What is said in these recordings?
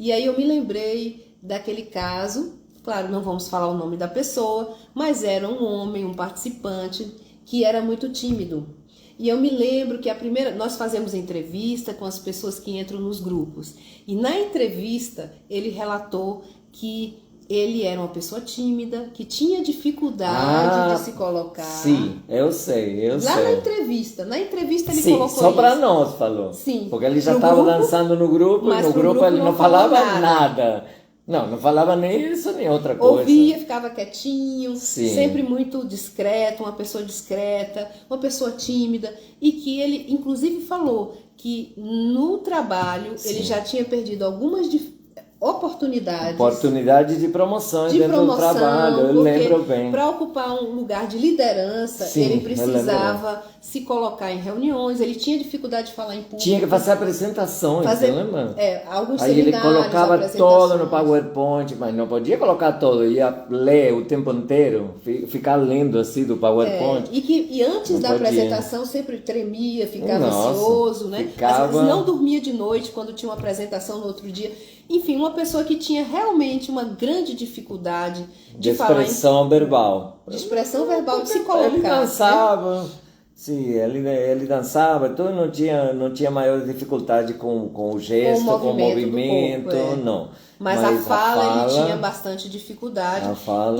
E aí eu me lembrei daquele caso, claro, não vamos falar o nome da pessoa, mas era um homem, um participante, que era muito tímido. E eu me lembro que nós fazemos entrevista com as pessoas que entram nos grupos. E na entrevista ele relatou que ele era uma pessoa tímida, que tinha dificuldade de se colocar. Sim, eu sei. Lá na entrevista ele sim, colocou só isso. para nós falou. Sim. Porque ele já estava dançando no grupo, e no grupo ele não falava nada. Não falava nem isso, nem outra coisa. Ouvia, ficava quietinho, sim. Sempre muito discreto, uma pessoa discreta, uma pessoa tímida. E que ele, inclusive, falou que no trabalho sim. ele já tinha perdido algumas oportunidade de promoções dentro do trabalho, eu lembro bem. Para ocupar um lugar de liderança, sim, ele precisava se colocar em reuniões, ele tinha dificuldade de falar em público. Tinha que fazer apresentações, você lembra? Alguns aí ele colocava todo no PowerPoint, mas não podia colocar todo, ia ler o tempo inteiro, ficar lendo assim do PowerPoint. E antes da apresentação sempre tremia, ficava ansioso, né? Às vezes não dormia de noite quando tinha uma apresentação no outro dia. Enfim, uma pessoa que tinha realmente uma grande dificuldade de expressão verbal. De expressão verbal, de se colocar. Ele dançava, sim, ele dançava, então não tinha maior dificuldade com o gesto, com o movimento, corpo, não. Mas a fala ele tinha bastante dificuldade.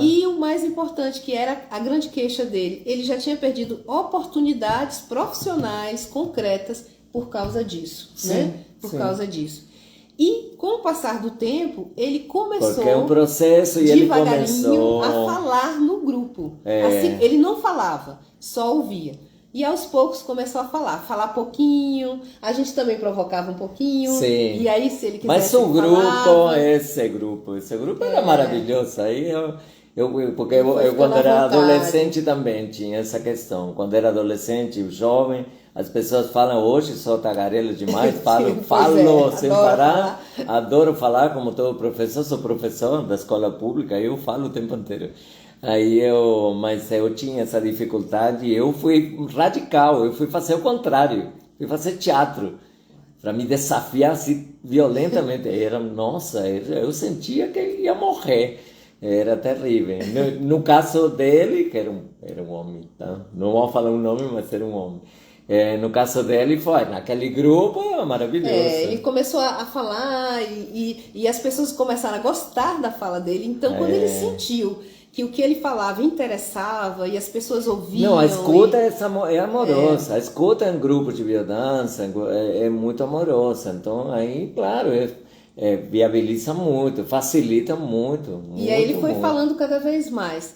E o mais importante, que era a grande queixa dele, ele já tinha perdido oportunidades profissionais concretas por causa disso, sim, né? Por causa disso. E com o passar do tempo, ele começou porque é um processo e ele começou a falar no grupo. Assim, ele não falava, só ouvia. E aos poucos começou a falar pouquinho, a gente também provocava um pouquinho. Sim. E aí se ele quisesse Mas o grupo, esse grupo era maravilhoso. Aí porque eu quando era adolescente também tinha essa questão. Quando era adolescente, jovem, as pessoas falam hoje, sou tagarela demais, falo sem parar, adoro falar como todo professor, sou professor da escola pública, eu falo o tempo inteiro. Mas eu tinha essa dificuldade e eu fui radical, eu fui fazer o contrário, fui fazer teatro, para me desafiar assim, violentamente. Eu sentia que ia morrer. Era terrível. No caso dele, que era um homem, tá? Não vou falar o nome, mas era um homem. No caso dele, foi naquele grupo maravilhoso. Ele começou a falar e as pessoas começaram a gostar da fala dele. Então, quando ele sentiu que o que ele falava interessava e as pessoas ouviam... Não, a escuta é amorosa. A escuta em grupos de biodança é muito amorosa. Então, aí, claro... viabiliza muito, facilita muito. E aí ele foi falando cada vez mais.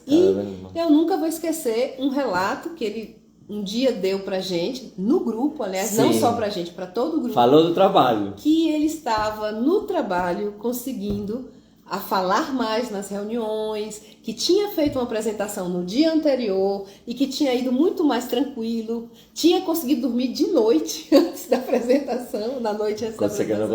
Eu nunca vou esquecer um relato que ele um dia deu pra gente, no grupo, aliás, sim. Não só pra gente, pra todo o grupo. Falou do trabalho. Que ele estava no trabalho conseguindo a falar mais nas reuniões, que tinha feito uma apresentação no dia anterior e que tinha ido muito mais tranquilo, tinha conseguido dormir de noite antes da apresentação, na noite antes da apresentação.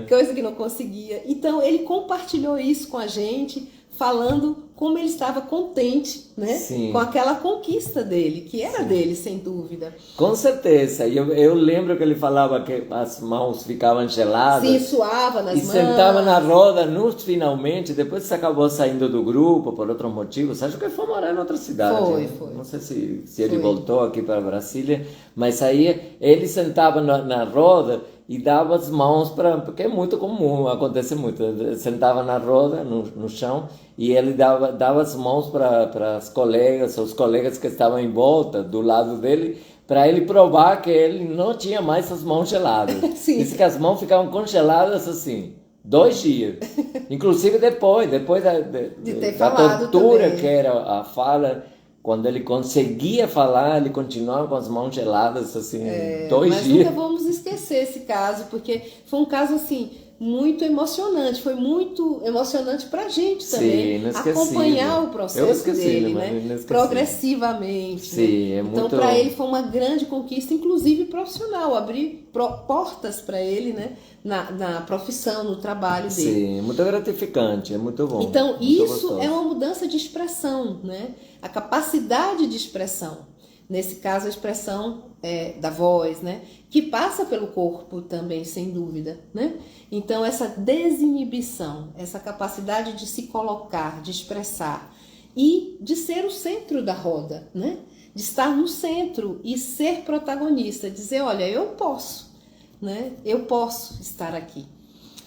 Coisa que não conseguia. Então ele compartilhou isso com a gente, falando como ele estava contente, né? Sim. Com aquela conquista dele, que era sim. Dele, sem dúvida. Com certeza. Eu lembro que ele falava que as mãos ficavam geladas. Sim, suava nas mãos. E sentava na roda, finalmente, depois se acabou saindo do grupo por outros motivos. Acho que foi morar em outra cidade. Foi. Não sei se ele voltou aqui para Brasília, mas aí ele sentava na roda e dava as mãos porque é muito comum, acontece muito. Ele sentava na roda, no chão, e ele dava as mãos para os colegas que estavam em volta, do lado dele, para ele provar que ele não tinha mais as mãos geladas. Disse que as mãos ficavam congeladas assim, 2 dias. Inclusive depois da tortura também. Que era a fala... Quando ele conseguia falar, ele continuava com as mãos geladas, assim, 2 dias. Mas nunca vamos esquecer esse caso, porque foi um caso, assim, muito emocionante. Foi muito emocionante pra gente também. Sim, acompanhar o processo dele, né? Progressivamente. Sim, né? Então, para ele foi uma grande conquista, inclusive profissional, abrir portas para ele, né? Na profissão, no trabalho dele. Sim, muito gratificante, é muito bom. Então, isso é uma mudança de expressão, né? A capacidade de expressão. Nesse caso, a expressão da voz, né? Que passa pelo corpo também, sem dúvida, né? Então, essa desinibição, essa capacidade de se colocar, de expressar e de ser o centro da roda, né? De estar no centro e ser protagonista, dizer, olha, eu posso, né? Eu posso estar aqui.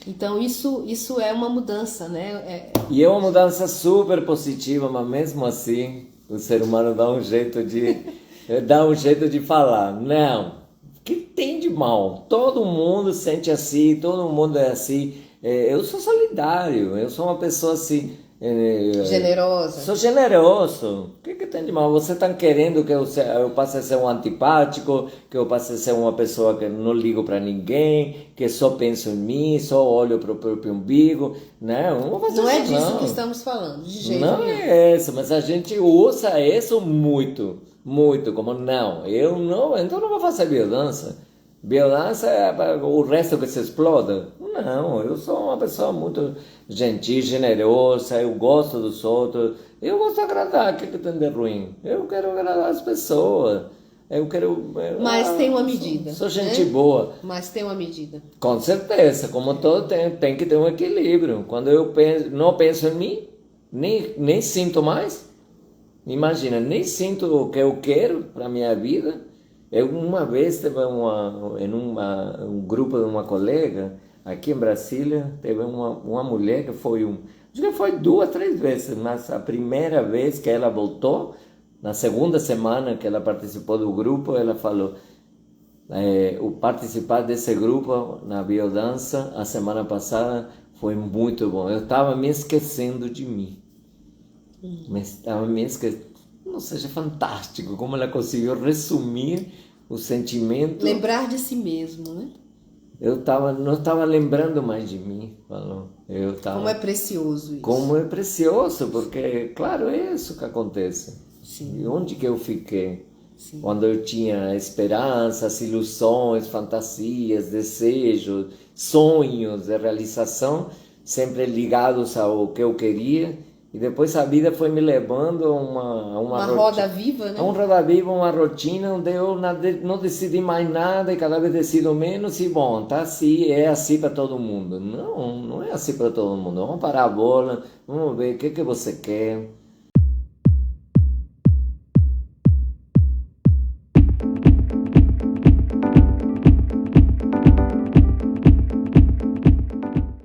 Então, isso é uma mudança, né? E é uma mudança super positiva, mas mesmo assim, o ser humano dá um jeito de falar. Não, o que tem de mal? Todo mundo sente assim, todo mundo é assim. Eu sou solidário, eu sou uma pessoa assim... generosa. Sou generoso. O que tem de mal? Você está querendo que eu passe a ser um antipático, que eu passe a ser uma pessoa que não ligo para ninguém, que só penso em mim, só olho para o próprio umbigo? Não é disso que estamos falando, de jeito nenhum. Não é isso, mas a gente usa isso muito, muito, como não, eu não, então não vou fazer biodança. Biodança é o resto que se exploda. Não, eu sou uma pessoa muito gentil, generosa, eu gosto dos outros, eu gosto de agradar, o que tem de ruim? Eu quero agradar as pessoas, Mas tem uma medida. Sou gente boa. Mas tem uma medida. Com certeza, como todo tem que ter um equilíbrio. Quando eu não penso em mim, nem sinto mais, imagina, nem sinto o que eu quero para a minha vida. Eu uma vez teve um grupo de uma colega aqui em Brasília, teve uma mulher que acho que foi 2, 3 vezes, mas a primeira vez que ela voltou, na segunda semana que ela participou do grupo, ela falou, o participar desse grupo na biodança a semana passada foi muito bom. Eu estava me esquecendo de mim, mas estava me esquecendo. Não seja fantástico como ela conseguiu resumir o sentimento. Lembrar de si mesmo, né? Não estava lembrando mais de mim. Como é precioso isso. Como é precioso, porque, claro, é isso que acontece. Sim. E onde que eu fiquei? Sim. Quando eu tinha esperanças, ilusões, fantasias, desejos, sonhos de realização, sempre ligados ao que eu queria. E depois a vida foi me levando a uma roda viva, né? A uma roda viva, uma rotina onde eu não decidi mais nada e cada vez decido menos e bom, tá assim, é assim para todo mundo. Não é assim para todo mundo. Vamos parar a bola, vamos ver o que você quer,